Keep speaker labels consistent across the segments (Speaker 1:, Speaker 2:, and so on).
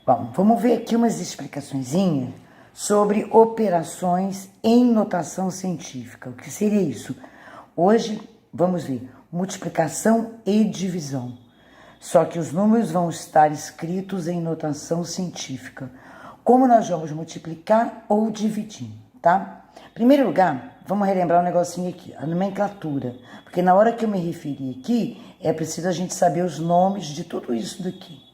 Speaker 1: Bom, vamos ver aqui umas explicaçõezinhas sobre operações em notação científica. O que seria isso? Hoje vamos ver multiplicação e divisão. Só que os números vão estar escritos em notação científica. Como nós vamos multiplicar ou dividir, tá? Em primeiro lugar, vamos relembrar um negocinho aqui, a nomenclatura. Porque na hora que eu me referi aqui, é preciso a gente saber os nomes de tudo isso daqui.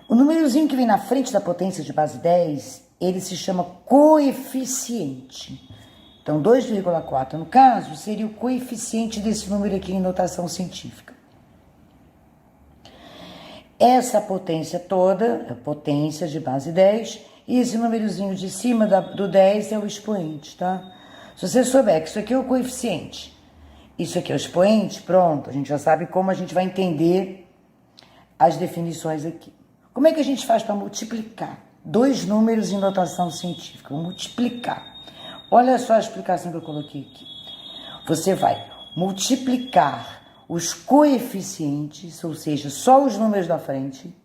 Speaker 1: O númerozinho que vem na frente da potência de base 10, ele se chama coeficiente. Então, 2,4 no caso, seria o coeficiente desse número aqui em notação científica. Essa potência toda é a potência de base 10, e esse númerozinho de cima do 10 é o expoente, tá? Se você souber que isso aqui é o coeficiente, isso aqui é o expoente, pronto, a gente já sabe como a gente vai entender as definições aqui. Como é que a gente faz para multiplicar dois números em notação científica? Vou multiplicar. Olha só a explicação que eu coloquei aqui. Você vai multiplicar os coeficientes, ou seja, só os números da frente,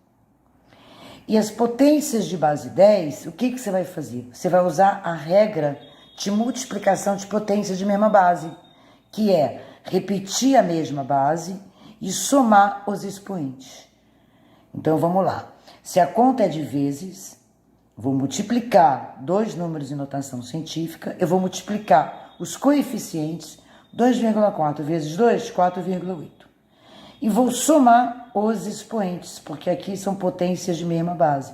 Speaker 1: e as potências de base 10, o que você vai fazer? Você vai usar a regra de multiplicação de potências de mesma base, que é repetir a mesma base e somar os expoentes. Então, vamos lá. Se a conta é de vezes, vou multiplicar dois números em notação científica, eu vou multiplicar os coeficientes, 2,4 vezes 2, 4,8. E vou somar os expoentes, porque aqui são potências de mesma base.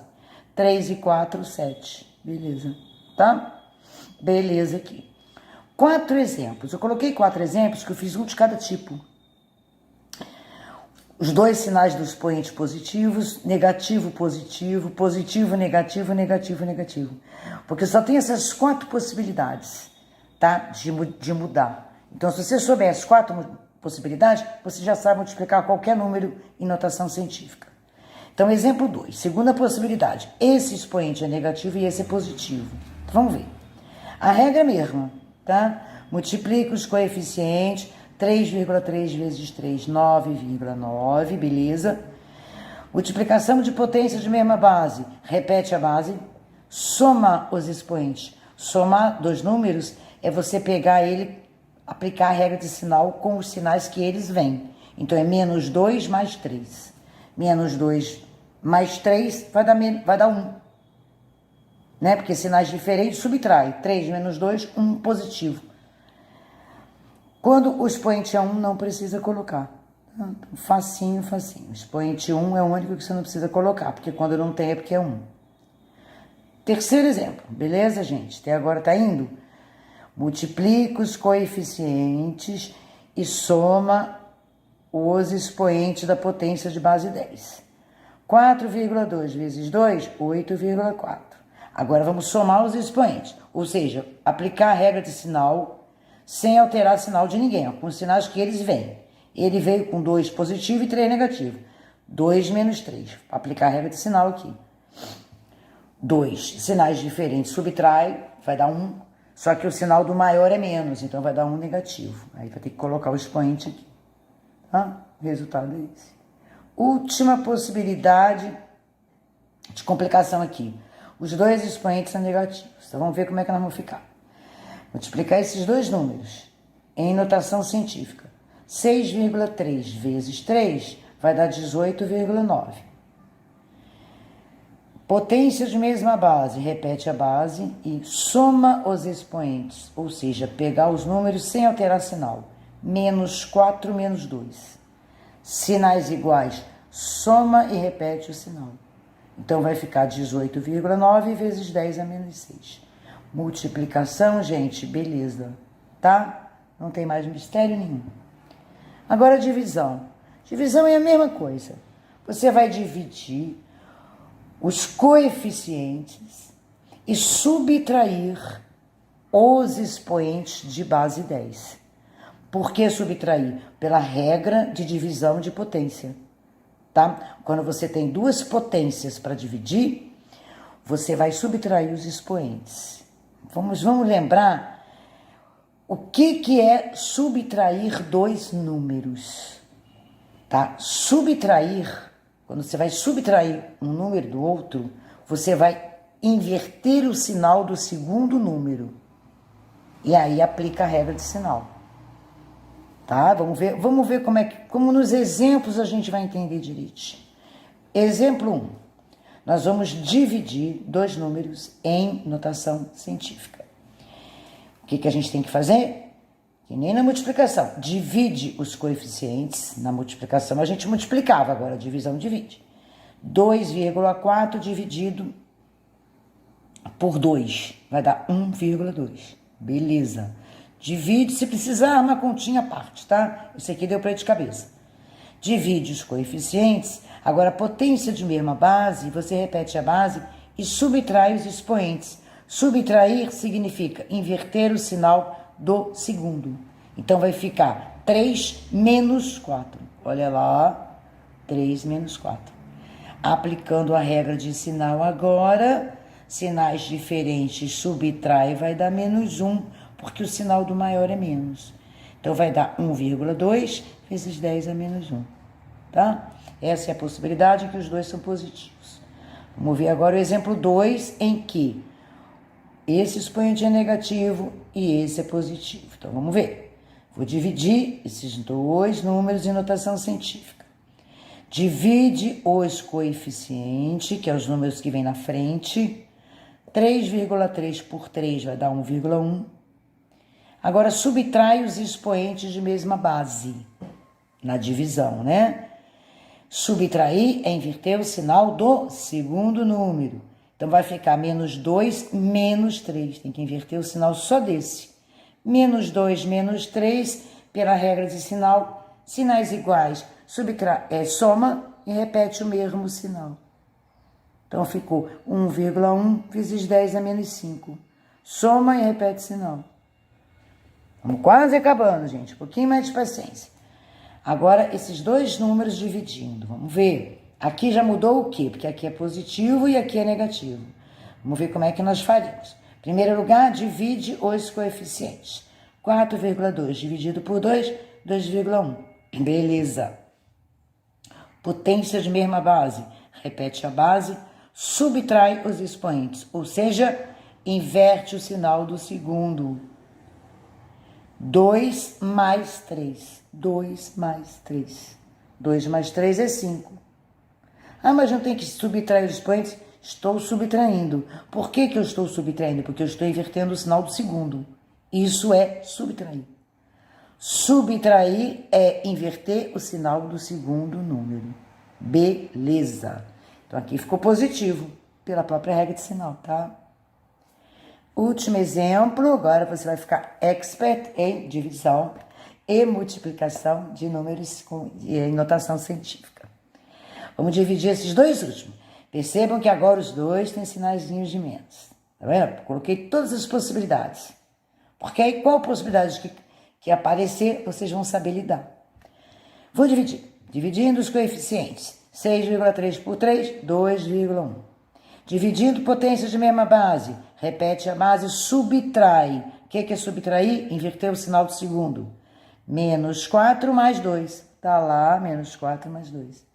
Speaker 1: 3 e 4, 7. Beleza, tá? Beleza aqui. 4 exemplos. Eu coloquei 4 exemplos que eu fiz um de cada tipo. Os dois sinais dos expoentes positivos, negativo, positivo, positivo, negativo, negativo, negativo. Porque só tem essas 4 possibilidades, tá? De mudar. Então, se você souber as 4 possibilidades, você já sabe multiplicar qualquer número em notação científica. Então, exemplo 2. Segunda possibilidade. Esse expoente é negativo e esse é positivo. Então, vamos ver. A regra é a mesma, tá? Multiplica os coeficientes. 3,3 vezes 3, 9,9, beleza? Multiplicação de potência de mesma base, repete a base, soma os expoentes. Somar dois números é você pegar ele, aplicar a regra de sinal com os sinais que eles vêm. Então, é menos 2 mais 3. Menos 2 mais 3 vai dar 1. Né? Porque sinais diferentes subtrai. 3 menos 2, 1 positivo. Quando o expoente é 1, não precisa colocar. Facinho, facinho. O expoente 1 é o único que você não precisa colocar, porque quando não tem é porque é 1. Terceiro exemplo, beleza, gente? Até agora tá indo? Multiplica os coeficientes e soma os expoentes da potência de base 10. 4,2 vezes 2, 8,4. Agora vamos somar os expoentes, ou seja, aplicar a regra de sinal sem alterar sinal de ninguém, ó, com os sinais que eles vêm. Ele veio com 2 positivo e 3 negativo. 2 menos 3. Aplicar a regra de sinal aqui. 2 sinais diferentes subtrai, vai dar 1. Só que o sinal do maior é menos, então vai dar 1 negativo. Aí vai ter que colocar o expoente aqui. Tá? O resultado é esse. Última possibilidade de complicação aqui. Os dois expoentes são negativos. Então vamos ver como é que nós vamos ficar. Multiplicar esses dois números em notação científica. 6,3 vezes 3 vai dar 18,9. Potência de mesma base, repete a base e soma os expoentes, ou seja, pegar os números sem alterar sinal. Menos 4, menos 2. Sinais iguais, soma e repete o sinal. Então vai ficar 18,9 vezes 10 a menos 6. Multiplicação, gente, beleza, tá? Não tem mais mistério nenhum. Agora, divisão. Divisão é a mesma coisa. Você vai dividir os coeficientes e subtrair os expoentes de base 10. Por que subtrair? Pela regra de divisão de potência, tá? Quando você tem duas potências para dividir, você vai subtrair os expoentes. Vamos lembrar o que é subtrair dois números, tá? Subtrair quando você vai subtrair um número do outro, você vai inverter o sinal do segundo número. E aí aplica a regra de sinal. Tá? Vamos ver como nos exemplos a gente vai entender direito. Exemplo 1. Nós vamos dividir dois números em notação científica. O que a gente tem que fazer? Que nem na multiplicação. Divide os coeficientes. Na multiplicação a gente multiplicava, agora a divisão divide. 2,4 dividido por 2 vai dar 1,2. Beleza. Divide, se precisar, uma continha à parte, tá? Isso aqui deu pra ir de cabeça. Divide os coeficientes. Agora, a potência de mesma base, você repete a base e subtrai os expoentes. Subtrair significa inverter o sinal do segundo. Então, vai ficar 3 menos 4. Olha lá, 3 menos 4. Aplicando a regra de sinal agora, sinais diferentes subtrai vai dar menos 1, porque o sinal do maior é menos. Então, vai dar 1,2 vezes 10 a menos 1, tá? Essa é a possibilidade que os dois são positivos. Vamos ver agora o exemplo 2, em que esse expoente é negativo e esse é positivo. Então, vamos ver. Vou dividir esses dois números em notação científica. Divide os coeficientes, que é os números que vêm na frente. 3,3 por 3 vai dar 1,1. Agora, subtrai os expoentes de mesma base, na divisão, né? Subtrair é inverter o sinal do segundo número. Então, vai ficar menos 2, menos 3. Tem que inverter o sinal só desse. Menos 2, menos 3, pela regra de sinal, sinais iguais, soma e repete o mesmo sinal. Então, ficou 1,1 vezes 10 a menos 5. Soma e repete o sinal. Estamos quase acabando, gente. Um pouquinho mais de paciência. Agora, esses dois números dividindo. Vamos ver. Aqui já mudou o quê? Porque aqui é positivo e aqui é negativo. Vamos ver como é que nós faríamos. Em primeiro lugar, divide os coeficientes. 4,2 dividido por 2, 2,1. Beleza. Potência de mesma base. Repete a base. Subtrai os expoentes. Ou seja, inverte o sinal do segundo. 2 mais 3. 2 mais 3. 2 mais 3 é 5. Ah, mas não tem que subtrair os expoentes? Estou subtraindo. Por que eu estou subtraindo? Porque eu estou invertendo o sinal do segundo. Isso é subtrair. Subtrair é inverter o sinal do segundo número. Beleza. Então, aqui ficou positivo, pela própria regra de sinal, tá? Último exemplo, agora você vai ficar expert em divisão e multiplicação de números em notação científica. Vamos dividir esses dois últimos. Percebam que agora os dois têm sinaizinhos de menos. Tá vendo? Coloquei todas as possibilidades. Porque aí qual possibilidade que aparecer, vocês vão saber lidar. Vou dividir. Dividindo os coeficientes. 6,3 por 3, 2,1. Dividindo potências de mesma base. Repete a base, subtrai. O que é subtrair? Inverter o sinal do segundo. Menos 4 mais 2. Tá lá, menos 4 mais 2.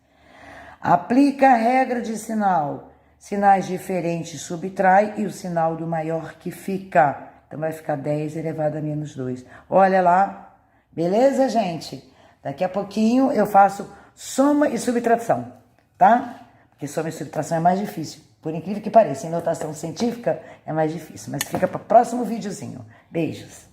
Speaker 1: Aplica a regra de sinal. Sinais diferentes subtrai e o sinal do maior que fica. Então, vai ficar 10 elevado a menos 2. Olha lá. Beleza, gente? Daqui a pouquinho eu faço soma e subtração, tá? Porque soma e subtração é mais difícil. Por incrível que pareça, em notação científica é mais difícil. Mas fica para o próximo videozinho. Beijos.